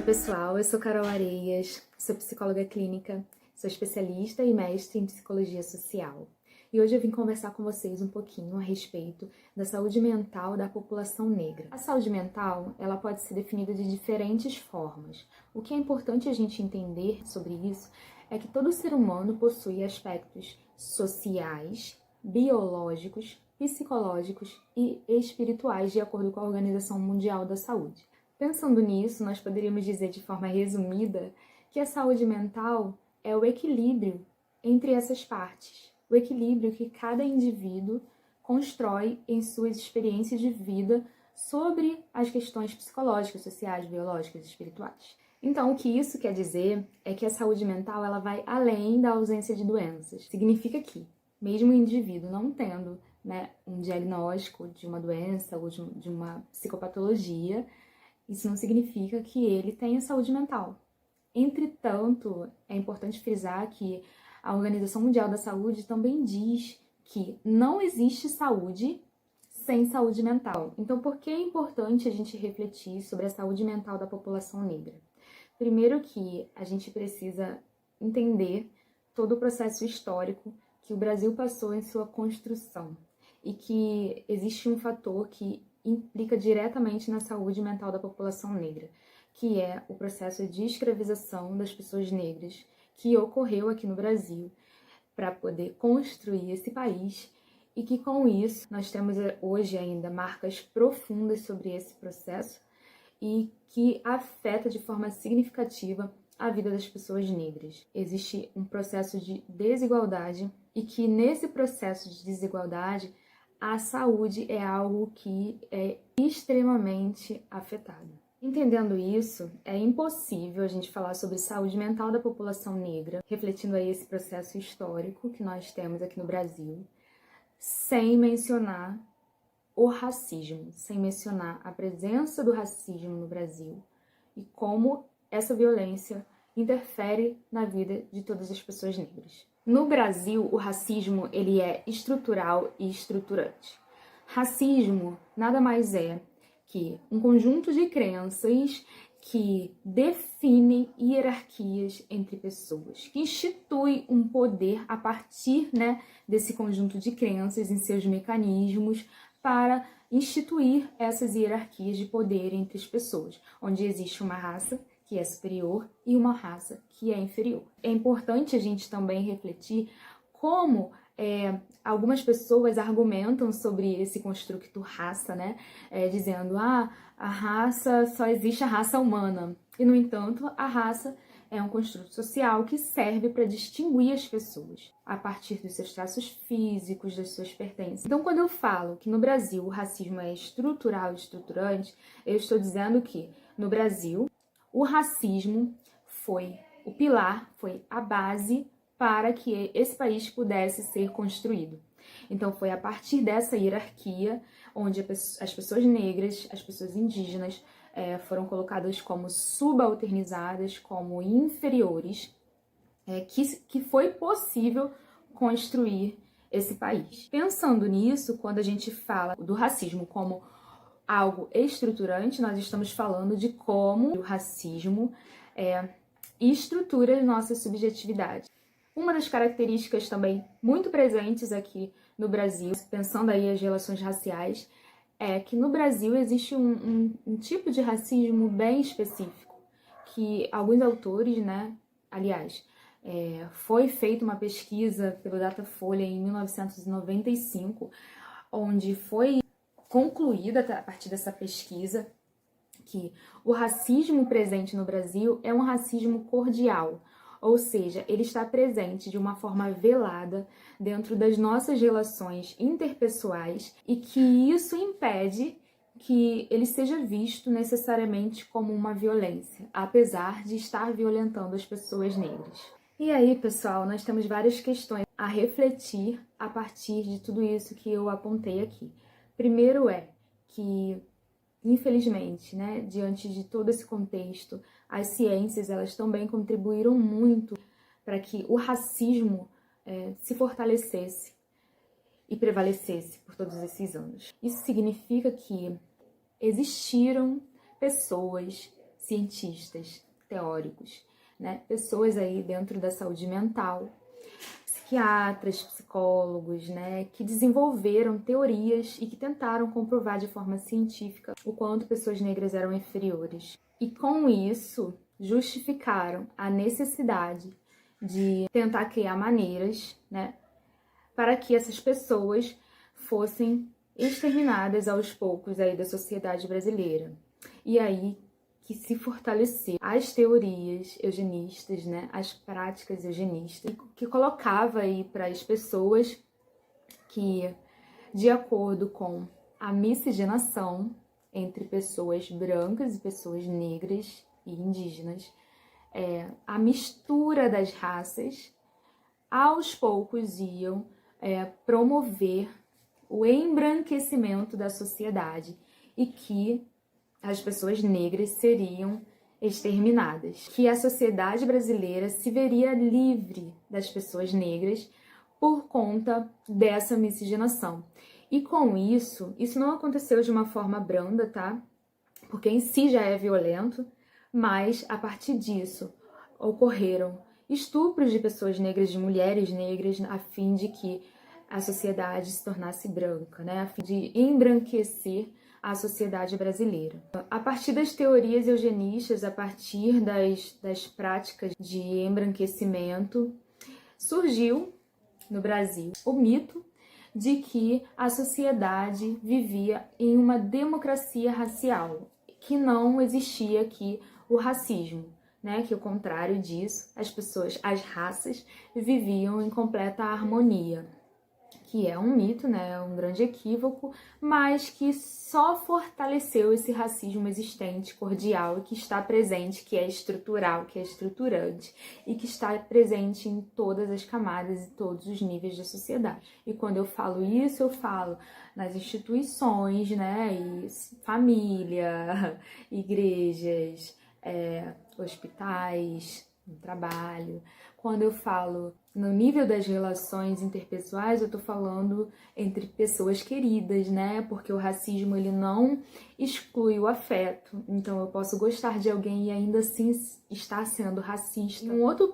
pessoal, eu sou Carol Areias, sou psicóloga clínica, sou especialista e mestre em psicologia social. E hoje eu vim conversar com vocês um pouquinho a respeito da saúde mental da população negra. A saúde mental, ela pode ser definida de diferentes formas. O que é importante a gente entender sobre isso é que todo ser humano possui aspectos sociais, biológicos, psicológicos e espirituais, de acordo com a Organização Mundial da Saúde. Pensando nisso, nós poderíamos dizer de forma resumida que a saúde mental é o equilíbrio entre essas partes, o equilíbrio que cada indivíduo constrói em suas experiências de vida sobre as questões psicológicas, sociais, biológicas e espirituais. Então, o que isso quer dizer é que a saúde mental ela vai além da ausência de doenças. Significa que, mesmo o indivíduo não tendo um diagnóstico de uma doença ou de uma psicopatologia, isso não significa que ele tenha saúde mental. Entretanto, é importante frisar que a Organização Mundial da Saúde também diz que não existe saúde sem saúde mental. Então, por que é importante a gente refletir sobre a saúde mental da população negra? Primeiro que a gente precisa entender todo o processo histórico que o Brasil passou em sua construção e que existe um fator que implica diretamente na saúde mental da população negra, que é o processo de escravização das pessoas negras que ocorreu aqui no Brasil para poder construir esse país e que com isso nós temos hoje ainda marcas profundas sobre esse processo e que afeta de forma significativa a vida das pessoas negras. Existe um processo de desigualdade e que nesse processo de desigualdade a saúde é algo que é extremamente afetado. Entendendo isso, é impossível a gente falar sobre saúde mental da população negra, refletindo aí esse processo histórico que nós temos aqui no Brasil, sem mencionar o racismo, sem mencionar a presença do racismo no Brasil e como essa violência interfere na vida de todas as pessoas negras. No Brasil, o racismo ele é estrutural e estruturante. Racismo nada mais é que um conjunto de crenças que definem hierarquias entre pessoas, que institui um poder a partir desse conjunto de crenças em seus mecanismos para instituir essas hierarquias de poder entre as pessoas, onde existe uma raça que é superior e uma raça que é inferior. É importante a gente também refletir como algumas pessoas argumentam sobre esse construto raça, dizendo, a raça, só existe a raça humana. E, no entanto, a raça é um construto social que serve para distinguir as pessoas a partir dos seus traços físicos, das suas pertences. Então, quando eu falo que no Brasil o racismo é estrutural e estruturante, eu estou dizendo que no Brasil o racismo foi o pilar, foi a base para que esse país pudesse ser construído. Então, foi a partir dessa hierarquia onde as pessoas negras, as pessoas indígenas foram colocadas como subalternizadas, como inferiores, que foi possível construir esse país. Pensando nisso, quando a gente fala do racismo como algo estruturante, nós estamos falando de como o racismo estrutura nossas subjetividades. Uma das características também muito presentes aqui no Brasil, pensando aí as relações raciais, é que no Brasil existe um tipo de racismo bem específico, que alguns autores, aliás, foi feita uma pesquisa pelo Datafolha em 1995, onde foi concluída a partir dessa pesquisa que o racismo presente no Brasil é um racismo cordial, ou seja, ele está presente de uma forma velada dentro das nossas relações interpessoais e que isso impede que ele seja visto necessariamente como uma violência, apesar de estar violentando as pessoas negras. E aí, pessoal, nós temos várias questões a refletir a partir de tudo isso que eu apontei aqui. Primeiro é que, infelizmente, diante de todo esse contexto, as ciências elas também contribuíram muito para que o racismo se fortalecesse e prevalecesse por todos esses anos. Isso significa que existiram pessoas cientistas, teóricos, né? Pessoas aí dentro da saúde mental, psiquiatras, psicólogos, né, que desenvolveram teorias e que tentaram comprovar de forma científica o quanto pessoas negras eram inferiores. E com isso, justificaram a necessidade de tentar criar maneiras, né, para que essas pessoas fossem exterminadas aos poucos aí da sociedade brasileira. E aí que se fortalecer as teorias eugenistas, né, as práticas eugenistas, que colocava aí para as pessoas que, de acordo com a miscigenação entre pessoas brancas e pessoas negras e indígenas, a mistura das raças, aos poucos iam promover o embranquecimento da sociedade e que as pessoas negras seriam exterminadas, que a sociedade brasileira se veria livre das pessoas negras por conta dessa miscigenação. E com isso não aconteceu de uma forma branda, tá? Porque em si já é violento, mas a partir disso ocorreram estupros de pessoas negras, de mulheres negras, a fim de que a sociedade se tornasse branca, né? A fim de embranquecer a sociedade brasileira. A partir das teorias eugenistas, a partir das práticas de embranquecimento, surgiu no Brasil o mito de que a sociedade vivia em uma democracia racial, que não existia aqui o racismo, né? Que ao contrário disso, as raças viviam em completa harmonia. Que é um mito, né, um grande equívoco, mas que só fortaleceu esse racismo existente, cordial, e que está presente, que é estrutural, que é estruturante, e que está presente em todas as camadas e todos os níveis da sociedade. E quando eu falo isso, eu falo nas instituições, né, e família, igrejas, hospitais, no trabalho. Quando eu falo no nível das relações interpessoais, eu tô falando entre pessoas queridas, né? Porque o racismo, ele não exclui o afeto. Então, eu posso gostar de alguém e ainda assim estar sendo racista. Um outro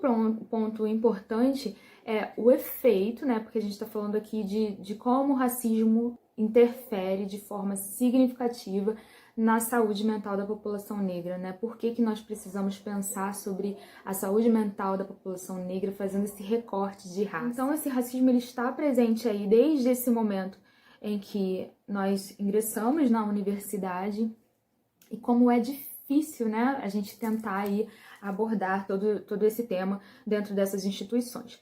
ponto importante é o efeito, né? Porque a gente tá falando aqui de como o racismo interfere de forma significativa na saúde mental da população negra, né? Por que nós precisamos pensar sobre a saúde mental da população negra fazendo esse recorte de raça? Então, esse racismo, ele está presente aí desde esse momento em que nós ingressamos na universidade, e como é difícil, né, a gente tentar aí abordar todo esse tema dentro dessas instituições.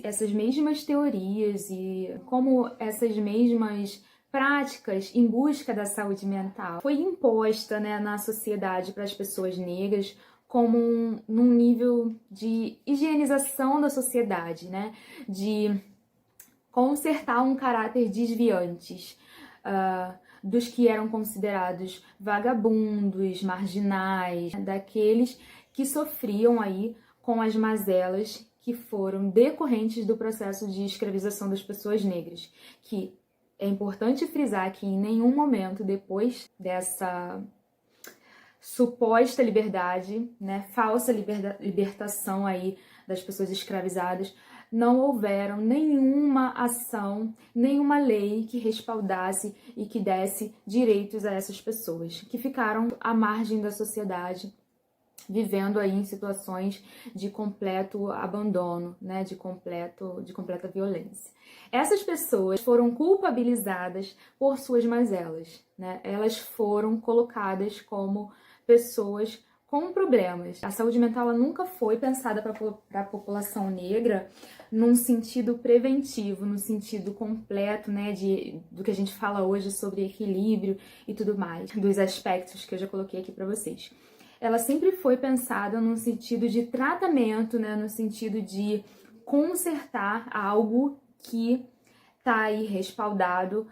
Essas mesmas teorias e como essas mesmas práticas em busca da saúde mental foi imposta, né, na sociedade para as pessoas negras como num nível de higienização da sociedade, né, de consertar um caráter desviantes dos que eram considerados vagabundos, marginais, daqueles que sofriam aí com as mazelas que foram decorrentes do processo de escravização das pessoas negras, que é importante frisar que em nenhum momento depois dessa suposta liberdade, né, falsa libertação aí das pessoas escravizadas, não houveram nenhuma ação, nenhuma lei que respaldasse e que desse direitos a essas pessoas, que ficaram à margem da sociedade, vivendo aí em situações de completo abandono, né, de completa violência. Essas pessoas foram culpabilizadas por suas mazelas, né? Elas foram colocadas como pessoas com problemas. A saúde mental, ela nunca foi pensada para a população negra num sentido preventivo, no sentido completo, né, do que a gente fala hoje sobre equilíbrio e tudo mais, dos aspectos que eu já coloquei aqui para vocês. Ela sempre foi pensada no sentido de tratamento, né, no sentido de consertar algo que está aí respaldado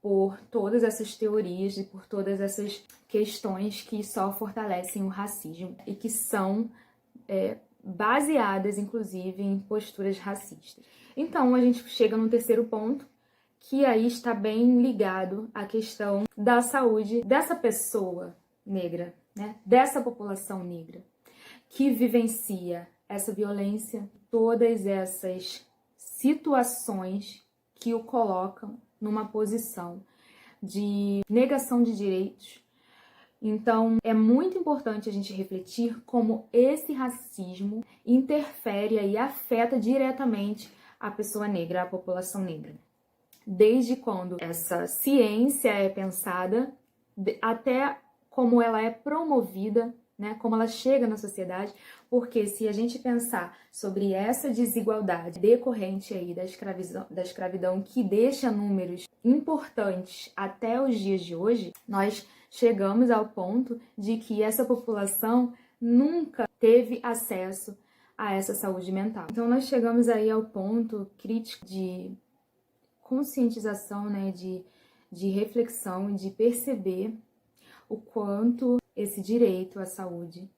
por todas essas teorias e por todas essas questões que só fortalecem o racismo e que são baseadas, inclusive, em posturas racistas. Então, a gente chega no terceiro ponto, que aí está bem ligado à questão da saúde dessa pessoa negra, né, dessa população negra que vivencia essa violência, todas essas situações que o colocam numa posição de negação de direitos. Então, é muito importante a gente refletir como esse racismo interfere e afeta diretamente a pessoa negra, a população negra. Desde quando essa ciência é pensada, até como ela é promovida, né, como ela chega na sociedade, porque se a gente pensar sobre essa desigualdade decorrente aí da escravidão que deixa números importantes até os dias de hoje, nós chegamos ao ponto de que essa população nunca teve acesso a essa saúde mental. Então nós chegamos aí ao ponto crítico de conscientização, né, de reflexão, de perceber o quanto esse direito à saúde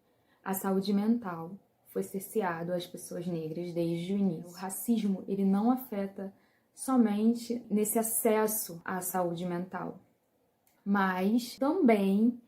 mental, foi cerceado às pessoas negras desde o início. O racismo, ele não afeta somente nesse acesso à saúde mental, mas também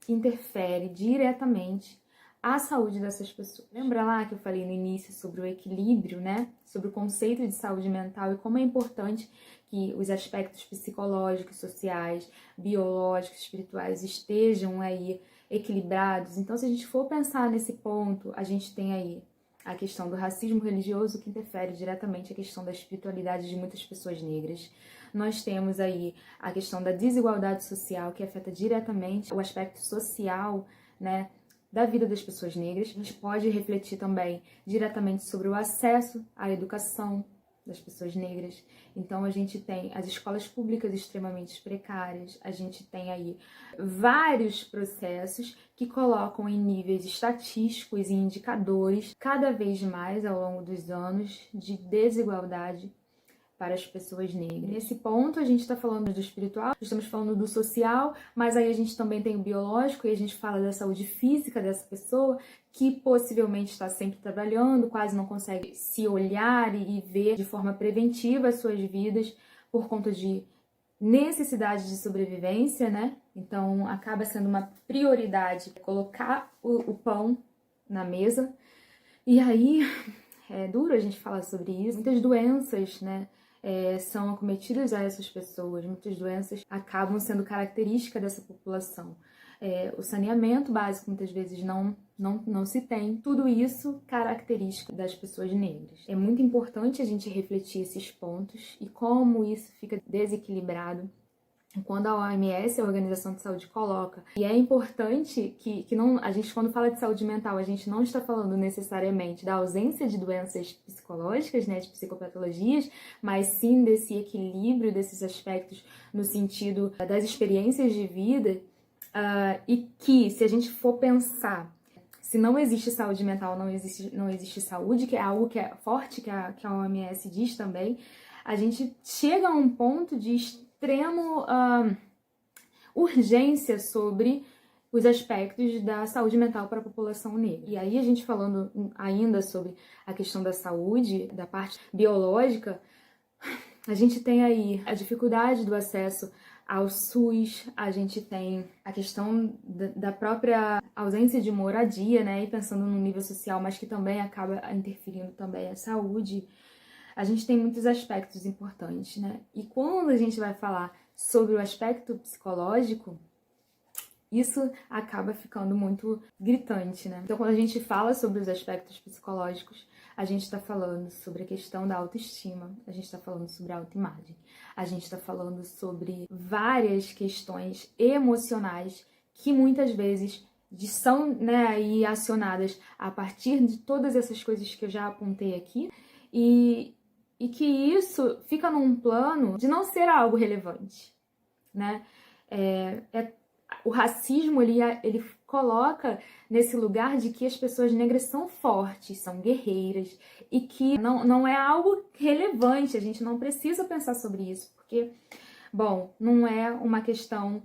interfere diretamente a saúde dessas pessoas. Lembra lá que eu falei no início sobre o equilíbrio, né? Sobre o conceito de saúde mental e como é importante que os aspectos psicológicos, sociais, biológicos, espirituais estejam aí equilibrados. Então, se a gente for pensar nesse ponto, a gente tem aí a questão do racismo religioso que interfere diretamente a questão da espiritualidade de muitas pessoas negras. Nós temos aí a questão da desigualdade social que afeta diretamente o aspecto social, né, da vida das pessoas negras. A gente pode refletir também diretamente sobre o acesso à educação das pessoas negras. Então a gente tem as escolas públicas extremamente precárias, a gente tem aí vários processos que colocam em níveis estatísticos e indicadores cada vez mais ao longo dos anos de desigualdade para as pessoas negras. Nesse ponto, a gente está falando do espiritual, estamos falando do social, mas aí a gente também tem o biológico e a gente fala da saúde física dessa pessoa que possivelmente está sempre trabalhando, quase não consegue se olhar e ver de forma preventiva as suas vidas por conta de necessidade de sobrevivência, né? Então, acaba sendo uma prioridade colocar o pão na mesa. E aí, é duro a gente falar sobre isso. Muitas doenças, né? São acometidas a essas pessoas, muitas doenças acabam sendo característica dessa população. O saneamento básico muitas vezes não se tem. Tudo isso característica das pessoas negras. É muito importante a gente refletir esses pontos e como isso fica desequilibrado quando a OMS, a Organização de Saúde, coloca. E é importante que a gente, quando fala de saúde mental, a gente não está falando necessariamente da ausência de doenças psicológicas, né, de psicopatologias, mas sim desse equilíbrio desses aspectos no sentido das experiências de vida, e que, se a gente for pensar, se não existe saúde mental, não existe saúde, que é algo que é forte, que a OMS diz também, a gente chega a um ponto de extremo urgência sobre os aspectos da saúde mental para a população negra. E aí a gente falando ainda sobre a questão da saúde, da parte biológica, a gente tem aí a dificuldade do acesso ao SUS, a gente tem a questão da própria ausência de moradia, né, e pensando no nível social, mas que também acaba interferindo também a saúde. A gente tem muitos aspectos importantes, né? E quando a gente vai falar sobre o aspecto psicológico, isso acaba ficando muito gritante, né? Então, quando a gente fala sobre os aspectos psicológicos, a gente está falando sobre a questão da autoestima, a gente está falando sobre a autoimagem, a gente está falando sobre várias questões emocionais que muitas vezes são, né, aí acionadas a partir de todas essas coisas que eu já apontei aqui, e que isso fica num plano de não ser algo relevante, né? O racismo, ele coloca nesse lugar de que as pessoas negras são fortes, são guerreiras, e que não é algo relevante, a gente não precisa pensar sobre isso, porque, bom, não é uma questão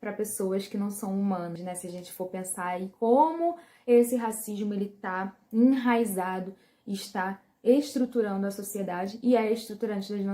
para pessoas que não são humanas, né? Se a gente for pensar em como esse racismo ele está enraizado, está estruturando a sociedade e é estruturante das